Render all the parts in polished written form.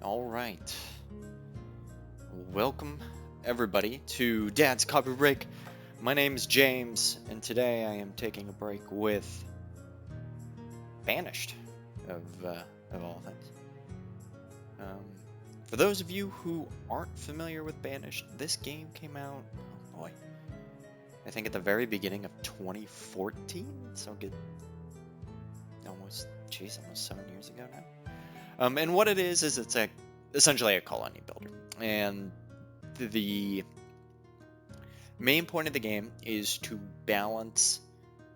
Alright. Welcome, everybody, to Dad's Coffee Break. My name's James, and today I am taking a break with Banished, of all things. For those of you who aren't familiar with Banished, this game came out, oh boy, I think at the very beginning of 2014, so good, almost 7 years ago now. And what it is it's essentially a colony builder. And the main point of the game is to balance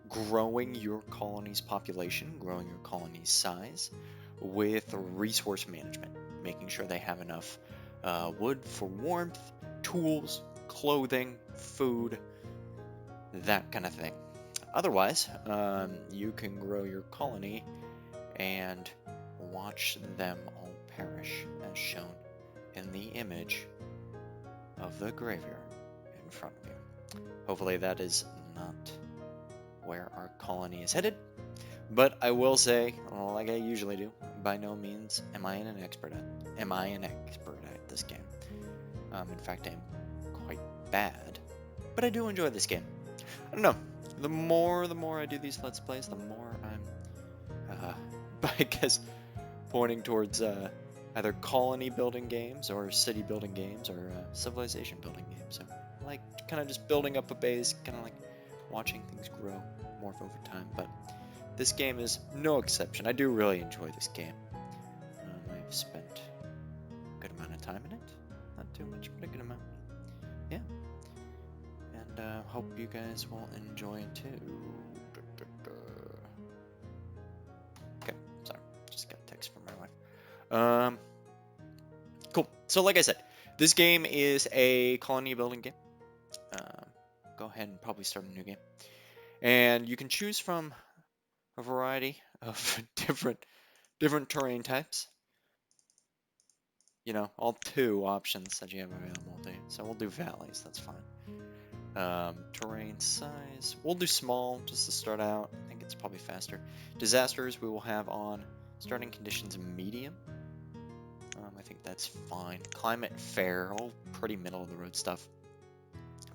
growing your colony's population, growing your colony's size, with resource management, making sure they have enough wood for warmth, tools, clothing, food, that kind of thing. Otherwise, you can grow your colony and watch them all perish, as shown in the image of the graveyard in front of you. Hopefully that is not where our colony is headed, but I will say, like I usually do, by no means am I an expert at this game. In fact, I'm quite bad, but I do enjoy this game. I don't know, the more I do these Let's Plays, the more I'm, I guess, pointing towards either colony building games or city building games or civilization building games. So I like kind of just building up a base, kind of like watching things grow more over time. But this game is no exception. I do really enjoy this game. I've spent a good amount of time in it. Not too much, but a good amount. Yeah. And hope you guys will enjoy it too. Okay, sorry. Just got a text from my wife. Cool. So like I said, this game is a colony building game. Go ahead and probably start a new game. And you can choose from a variety of different terrain types. You know, all 2 options that you have available to you. So we'll do valleys, that's fine. Terrain size, we'll do small just to start out. I think it's probably faster. Disasters we will have on starting conditions medium. I think that's fine. Climate fair, all pretty middle of the road stuff.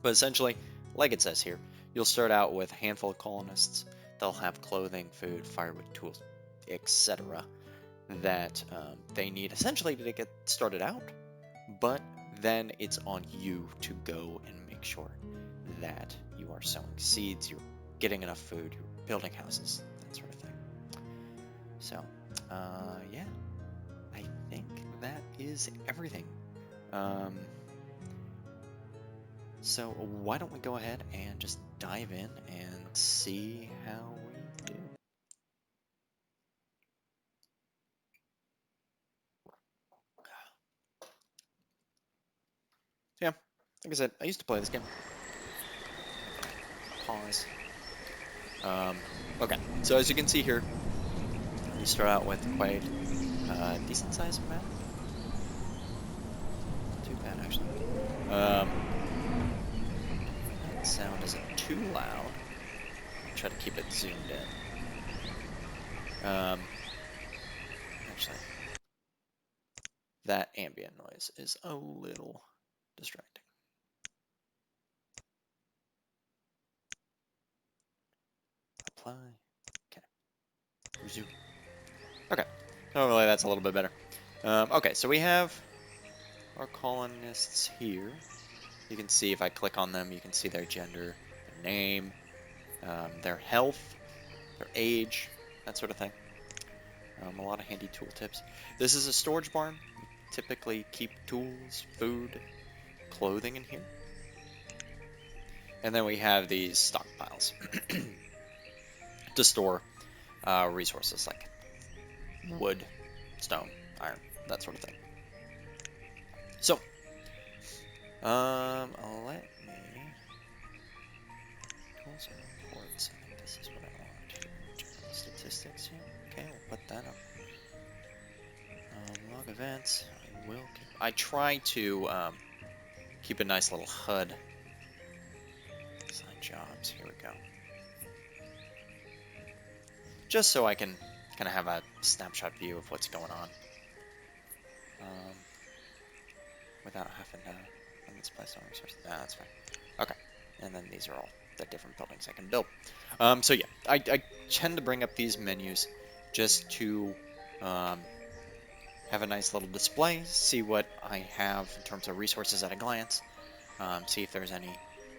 But essentially, like it says here, you'll start out with a handful of colonists. They'll have clothing, food, firewood, tools, etc. that they need essentially to get started out. But then it's on you to go and make sure that you are sowing seeds, you're getting enough food, you're building houses, that sort of thing. So, yeah. I think that is everything. So why don't we go ahead and just dive in and see how we do. Yeah, like I said, I used to play this game. Pause. Okay, so as you can see here, we start out with quite a decent sized map. Not too bad, actually. That sound isn't too loud. I'll try to keep it zoomed in. Actually, that ambient noise is a little distracting. Apply. Okay. Resume. Okay. Hopefully that's a little bit better. Okay, so we have our colonists here. You can see if I click on them, you can see their gender, their name, their health, their age, that sort of thing. A lot of handy tool tips. This is a storage barn. We typically keep tools, food, clothing in here. And then we have these stockpiles to store resources like wood, stone, iron, that sort of thing. So, let me tools and reports. I think this is what I want here. General statistics here. Okay, we'll put that up. Log events. I try to keep a nice little HUD. Assign jobs. Here we go. Just so I can kind of have a snapshot view of what's going on. um, without having to misplace on resources. Nah, that's fine. Okay, and then these are all the different buildings I can build. So yeah, I tend to bring up these menus just to have a nice little display, see what I have in terms of resources at a glance, see if there's any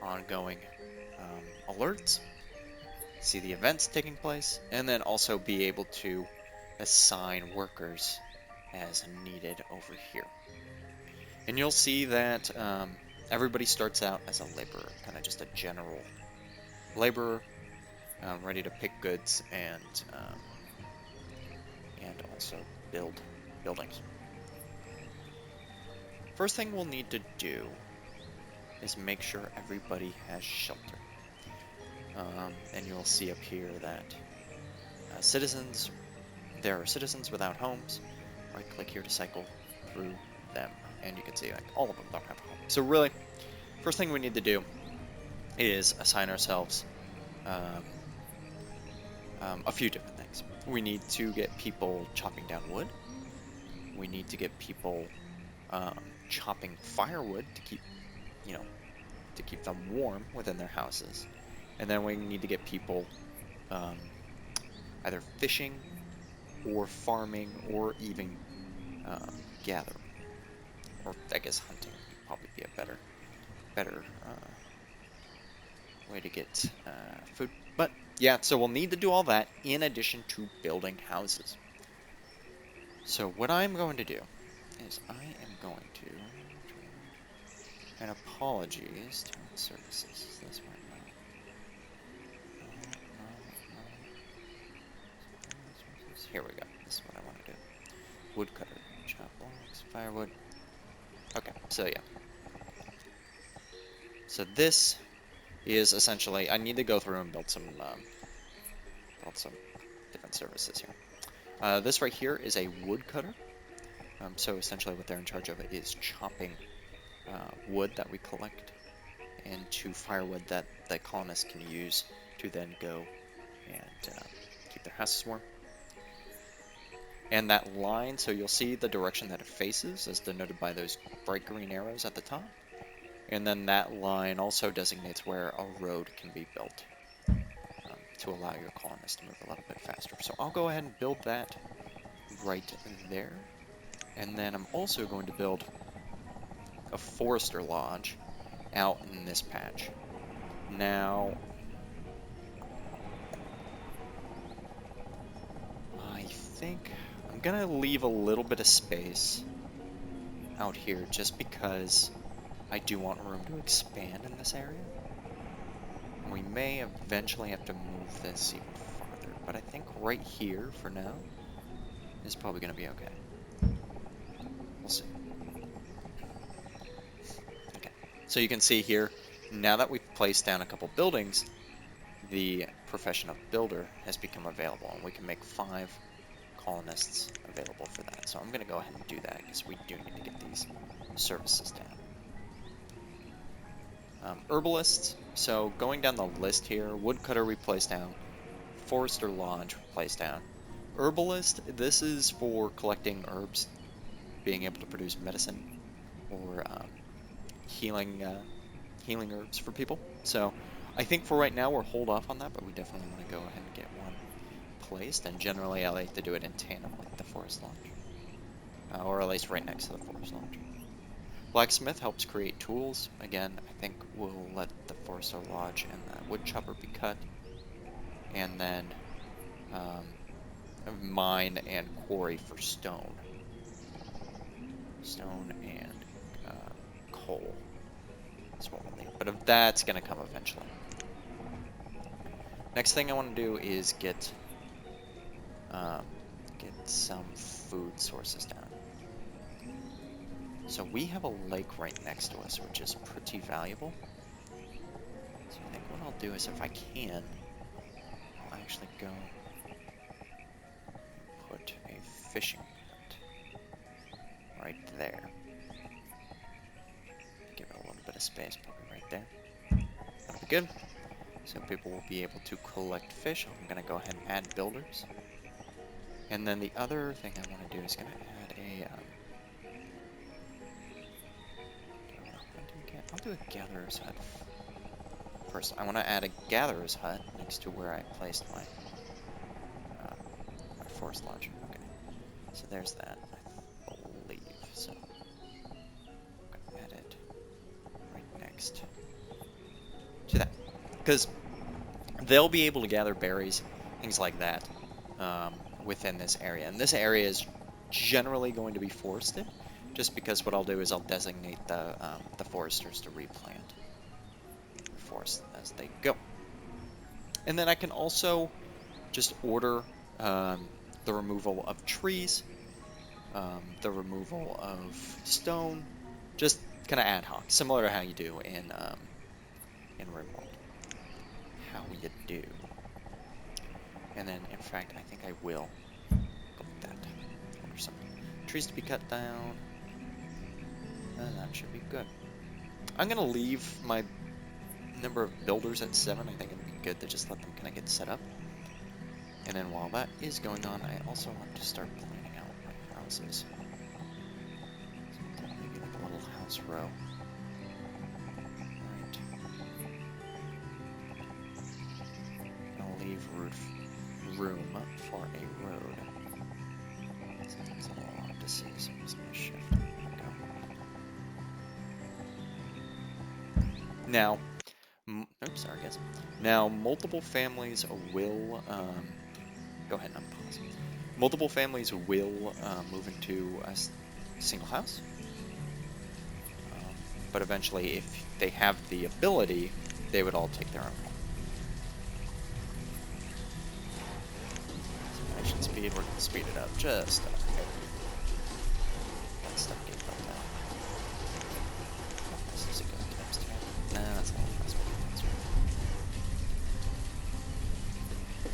ongoing alerts, see the events taking place, and then also be able to assign workers as needed over here. And you'll see that everybody starts out as a laborer, kind of just a general laborer, ready to pick goods and also build buildings. First thing we'll need to do is make sure everybody has shelter. And you'll see up here that there are citizens without homes. Right click here to cycle through them, and you can see like all of them don't have a home. So really, first thing we need to do is assign ourselves a few different things. We need to get people chopping down wood. We need to get people chopping firewood to keep, to keep them warm within their houses. And then we need to get people either fishing or farming or even gathering. Or I guess hunting would probably be a better way to get food. But yeah, so we'll need to do all that in addition to building houses. So what I'm going to do is I am going to, and apologies to services, this might not. Here we go. This is what I want to do. Woodcutter, chop logs, firewood. Okay, so yeah. So this is essentially, I need to go through and build some different services here. This right here is a woodcutter. So essentially what they're in charge of is chopping wood that we collect into firewood that the colonists can use to then go and keep their houses warm. And that line, so you'll see the direction that it faces as denoted by those bright green arrows at the top. And then that line also designates where a road can be built to allow your colonists to move a little bit faster. So I'll go ahead and build that right there. And then I'm also going to build a forester lodge out in this patch. Now, I think I'm gonna leave a little bit of space out here just because I do want room to expand in this area. We may eventually have to move this even farther, but I think right here for now is probably gonna be okay. We'll see. Okay, so you can see here, now that we've placed down a couple buildings, the profession of builder has become available, and we can make 5 colonists available for that. So I'm going to go ahead and do that because we do need to get these services down. Herbalists, so going down the list here, woodcutter we placed down, forester lodge we placed down. Herbalist, this is for collecting herbs, being able to produce medicine or healing herbs for people. So I think for right now we'll hold off on that, but we definitely want to go ahead and get one placed, and generally I like to do it in tandem with the forest lodge, or at least right next to the forest lodge. Blacksmith helps create tools. Again, I think we'll let the forester lodge and the wood chopper be cut, and then mine and quarry for stone and coal. That's what we'll need, but that's going to come eventually. Next thing I want to do is get some food sources down. So we have a lake right next to us, which is pretty valuable. So I think what I'll do is, if I can, I'll actually go and put a fishing hut right there. Give it a little bit of space, probably right there. That'll be good. So people will be able to collect fish. I'm going to go ahead and add builders. And then the other thing I want to do is going to add I'll do a gatherer's hut first. I want to add a gatherer's hut next to where I placed my, my forest lodge. Okay, so there's that, I believe. So I'm gonna add it right next to that, because they'll be able to gather berries, things like that, within this area. And this area is generally going to be forested, just because what I'll do is I'll designate the foresters to replant the forest as they go. And then I can also just order the removal of trees, the removal of stone, just kind of ad hoc, similar to how you do in RimWorld. How you do. And then, in fact, I think I will go like that. Order some trees to be cut down. And that should be good. I'm going to leave my number of builders at 7. I think it'd be good to just let them kind of get set up. And then while that is going on, I also want to start planning out my houses. So maybe like a little house row. Right. I'll leave room for a road. Sometimes a little hard to see, so I'm just going to shift. There we go. Now, oops, sorry guys. Now, multiple families will, go ahead and unpause. Multiple families will move into a single house. But eventually, if they have the ability, they would all take their own home. Action speed, we're going to speed it up just a bit. That stuff getting built out. This is a good times 10. Nah, that's a little fast.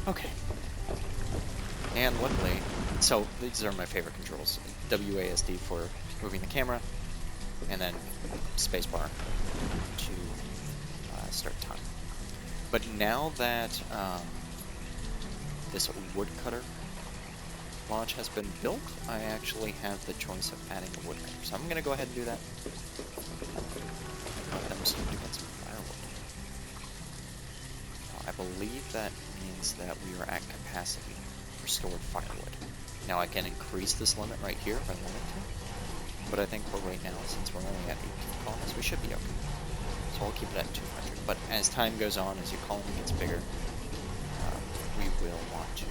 Okay. And luckily, so these are my favorite controls. WASD for moving the camera, and then spacebar to start time. But now that this woodcutter lodge has been built, I actually have the choice of adding a woodcutter. So I'm going to go ahead and do that. Let them start to get some firewood. Now, I believe that means that we are at capacity for stored firewood. Now I can increase this limit right here if I wanted to, but I think for right now, since we're only at 18 colonies, we should be okay. So I'll keep it at 200. But as time goes on, as your colony gets bigger, we will want to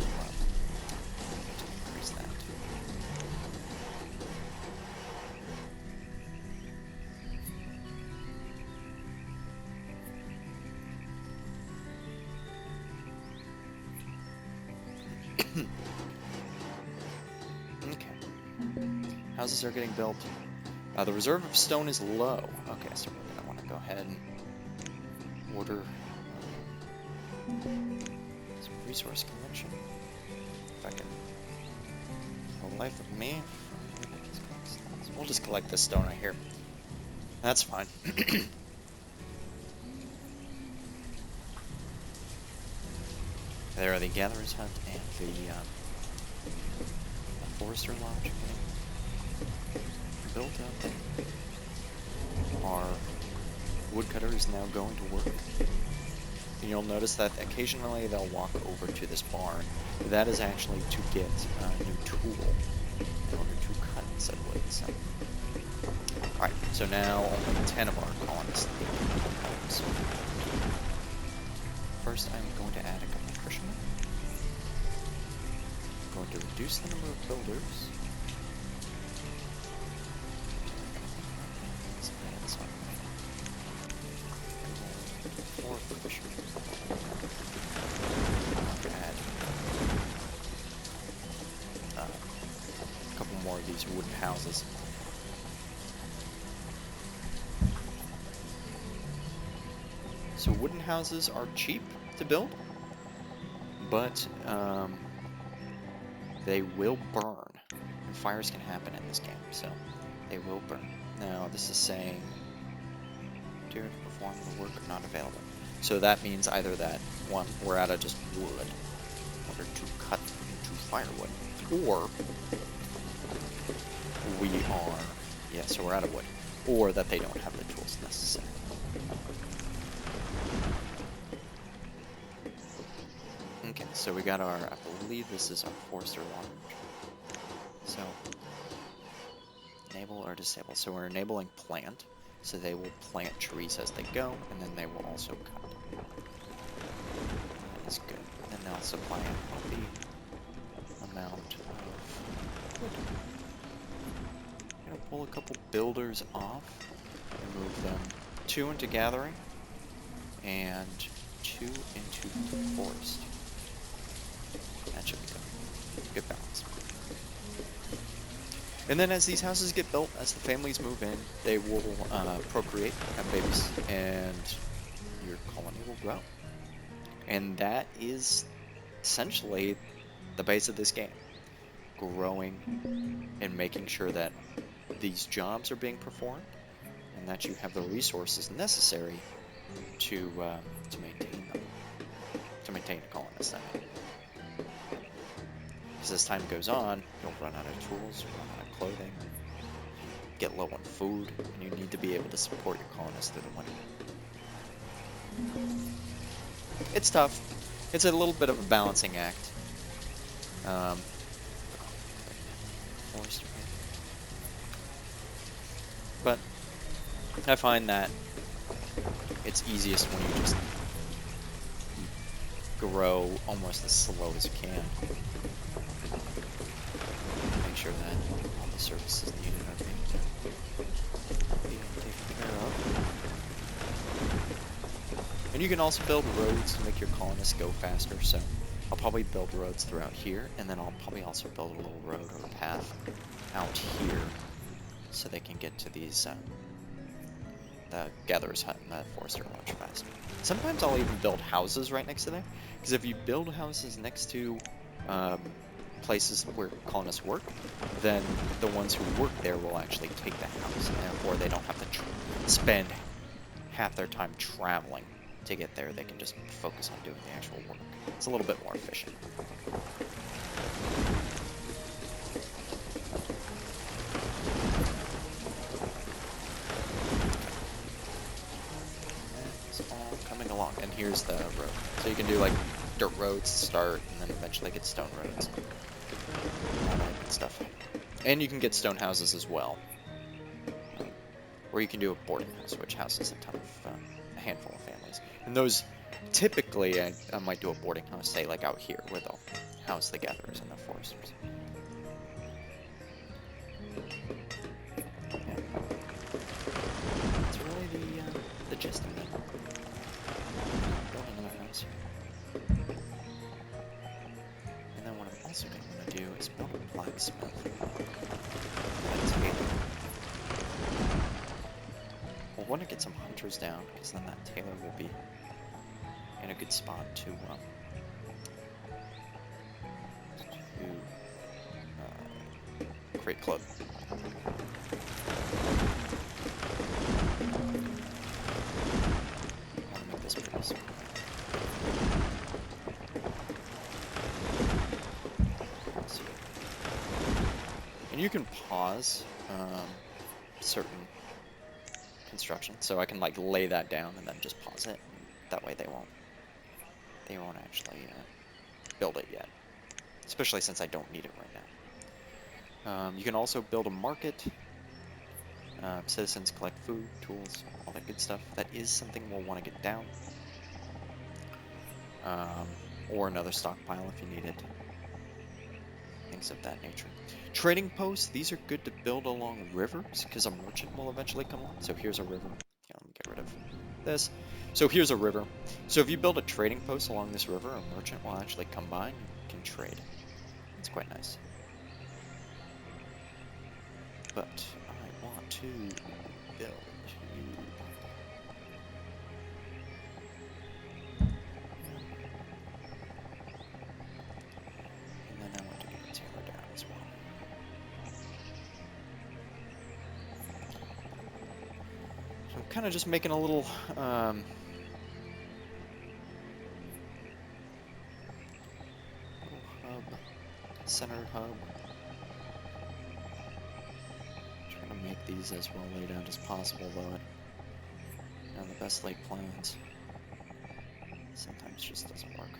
increase that. Okay. Houses are getting built. The reserve of stone is low. Okay, so we're going to want to go ahead and order some resource collection. If I can, for the life of me, we'll just collect this stone right here. That's fine. There are the Gatherer's Hut and the Forester Lodge built up. Our woodcutter is now going to work. And you'll notice that occasionally they'll walk over to this barn. That is actually to get a new tool in order to cut said wood. So. Alright, so now only 10 of our colonists need homes. First, I'm going to add a couple of fishermen. I'm going to reduce the number of builders. Four fishermen. Add a couple more of these wooden houses. So wooden houses are cheap to build, but they will burn. And fires can happen in this game, so they will burn. Now this is saying to perform the work not available. So that means either that, one, we're out of just wood in order to cut into firewood, or we are, yeah, so we're out of wood. or that they don't have the tools necessary. Okay, so we got our, I believe this is our forester launch. So, enable or disable. So we're enabling plant, so they will plant trees as they go, and then they will also cut. That is good. And they'll supply a healthy amount of wood. I'm gonna pull a couple builders off and move them 2 into gathering and 2 into forest. That should be good. Good balance. And then as these houses get built, as the families move in, they will procreate, have babies, and your colony will grow. And that is essentially the base of this game. Growing and making sure that these jobs are being performed and that you have the resources necessary to maintain them. To maintain a colonist, I mean. Because as time goes on, you'll run out of tools, run out of clothing, get low on food, and you need to be able to support your colonists through the winter. It's tough. It's a little bit of a balancing act. But I find that it's easiest when you just grow almost as slow as you can. Make sure that all the services needed are being taken care of. And you can also build roads to make your colonists go faster, so I'll probably build roads throughout here, and then I'll probably also build a little road or a path out here so they can get to these, the Gatherer's Hut and the Forester much faster. Sometimes I'll even build houses right next to there, because if you build houses next to places where colonists work, then the ones who work there will actually take the house, and therefore they don't have to spend half their time traveling to get there. They can just focus on doing the actual work. It's a little bit more efficient. It's all coming along, and here's the road. So you can do like dirt roads to start, and then eventually get stone roads. All that good stuff. And you can get stone houses as well. Or you can do a boarding house, which houses a ton of, a handful of families. And those, typically, I might do a boarding house, say like out here, where they'll house the gatherers and the foresters. Yeah. That's really the gist of it. Building another house here. And then what I'm also going to want to do is build a blacksmith. We'll want to get some hunters down, because then that tailor will be in a good spot to create clothing. I want to make this pretty simple. And you can pause certain construction, so I can like lay that down and then just pause it. That way they won't actually build it yet, especially since I don't need it right now. You can also build a market. Citizens collect food, tools, all that good stuff. That is something we'll want to get down, or another stockpile if you need it. Things of that nature. Trading posts, these are good to build along rivers, because a merchant will eventually come along. So here's a river. Yeah, let me get rid of this. So here's a river. So if you build a trading post along this river, a merchant will actually come by and can trade. It's quite nice. But I want to build you. And then I want to get a tailor down as well. So I'm kind of just making a little center hub. Trying to make these as well laid out as possible, but the best laid plans sometimes just doesn't work.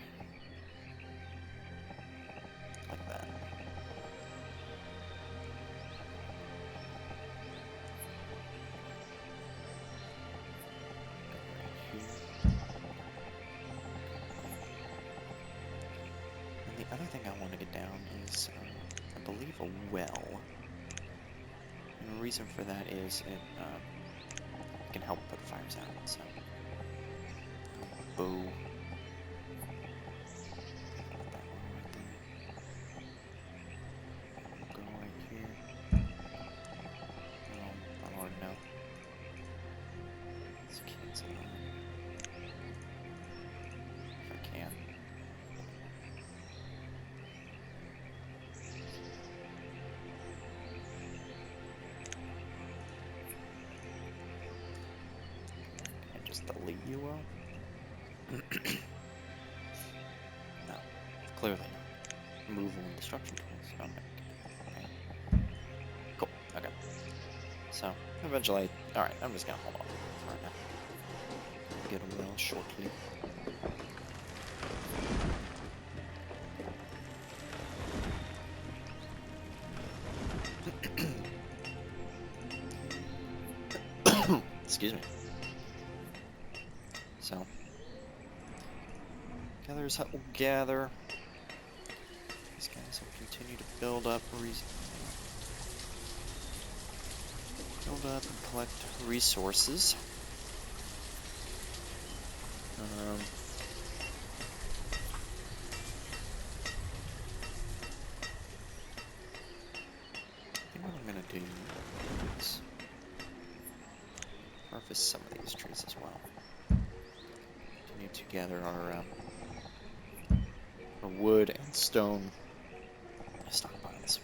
Like that. And the other thing I want to get down is, I believe, a well. And the reason for that is it can help put fires out. So, boo. Go right here. I don't know. Let's cancel that. If I can. Just delete you will? No, clearly not. Removal and destruction tools. Okay. Cool. Okay. So eventually, all right. I'm just gonna hold on for right now. Get a well shortly. Excuse me. So, gather as will gather. These guys will continue to build up and collect resources. I think what I'm gonna do is harvest some of these trees as well. Continue to gather our wood and stone stockpiles.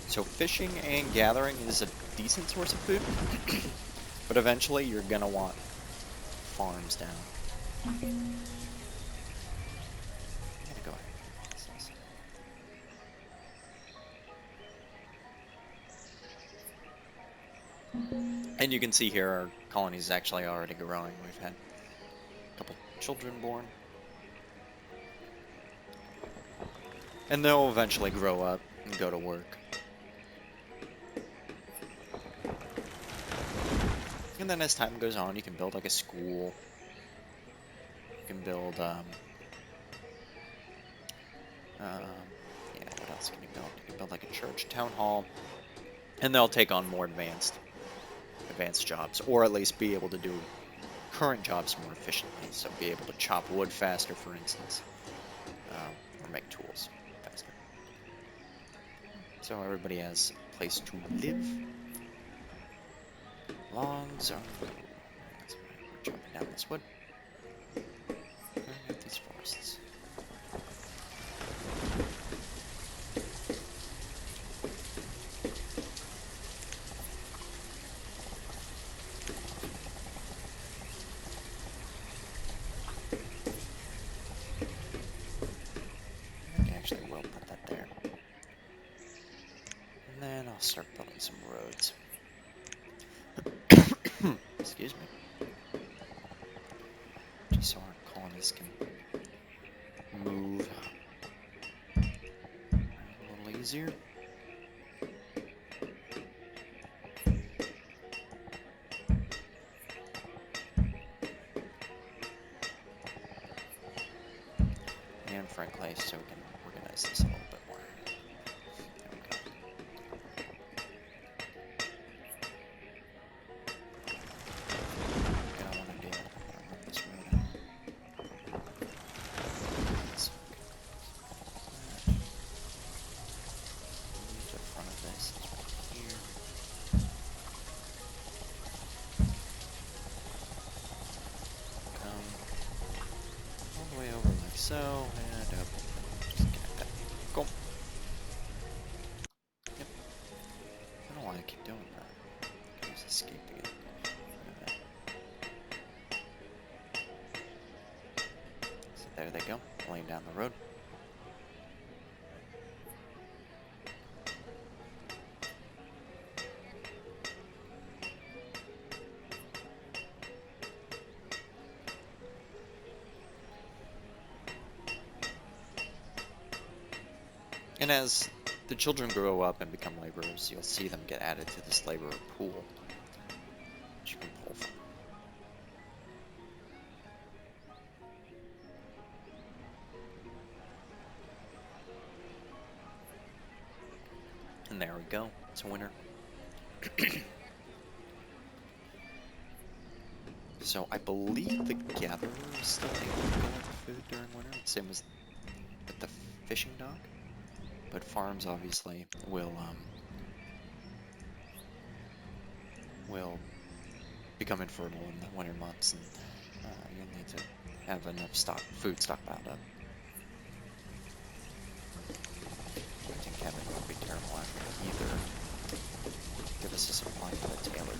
So fishing and gathering is a decent source of food, but eventually you're gonna want farms down. I'm gonna go ahead and pause this. And you can see here our colony is actually already growing. We've had a couple children born. And they'll eventually grow up and go to work. And then as time goes on, you can build like a school. You can build, yeah, what else can you build? You can build like a church, town hall, and they'll take on more advanced jobs, or at least be able to do current jobs more efficiently. So be able to chop wood faster, for instance, or make tools faster. So everybody has a place to live. Logs are... That's right, we're chopping down this wood. Clearing out these forests. I actually will put that there. And then I'll start building some roads. Excuse me. Just so our colonies can move a little easier. And frankly, so we can organize this a little bit more. There we go. What I want to do, I'm gonna run this road out. So, keep doing that. I can just escape to get rid of that. So there they go, laying down the road. And as the children grow up and become laborers, you'll see them get added to this laborer pool, which you can pull from. And there we go, it's winter. So I believe the gatherer is still able to collect food during winter, same as with the fishing dock. But farms obviously will become infertile in the winter months, and you'll need to have enough food stockpiled up. I think Kevin would be terrible at it either. Give us a supply for the tailor.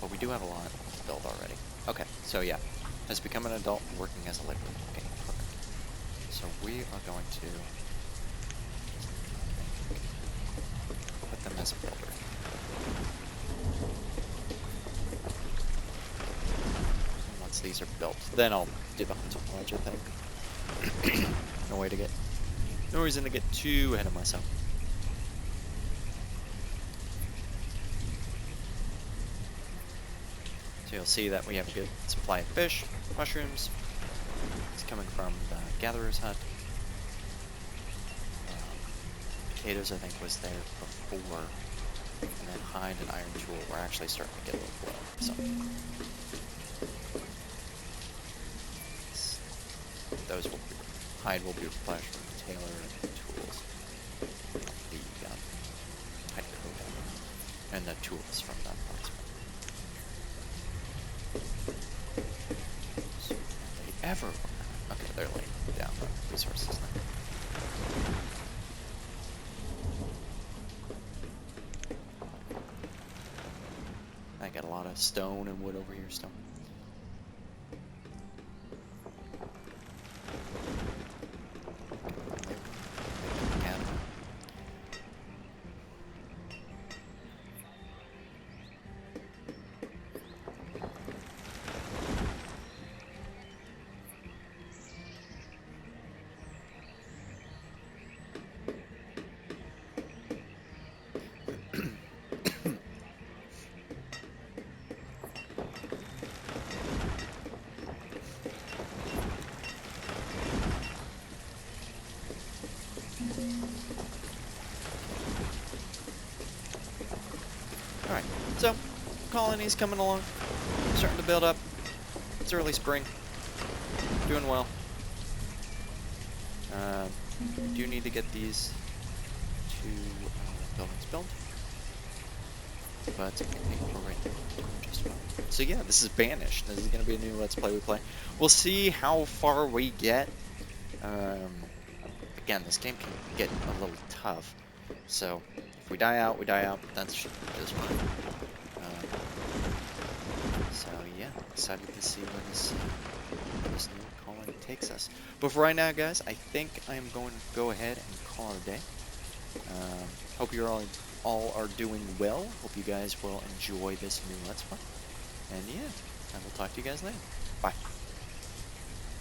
But we do have a lot to build already. Okay, so yeah, has become an adult working as a laborer. Okay, perfect. So we are going to put them as a builder. And once these are built, then I'll do the hunting lodge, I think. No reason to get too ahead of myself. So you'll see that we have a good supply of fish, mushrooms. It's coming from the gatherer's hut. Potatoes, I think, was there before. And then hide and iron tool were actually starting to get a little low. So those will be, hide will be replenished from the tailor, and tools. The hide coat and the tools from that blacksmith. So they ever. Okay, they're laying down the resources now. I got a lot of stone and wood over here still. Alright, so colony's coming along, starting to build up. It's early spring, doing well. We do need to get these two buildings built, but I think we're right there, doing just fine. So yeah, this is Banished. This is going to be a new Let's Play we play. We'll see how far we get. Again, this game can get a little tough, so if we die out, we die out. That's just fine. So yeah, excited to see where this new colony takes us. But for right now, guys, I think I am going to go ahead and call it a day. Hope you're all are doing well. Hope you guys will enjoy this new Let's Play. And yeah, I will talk to you guys later. Bye.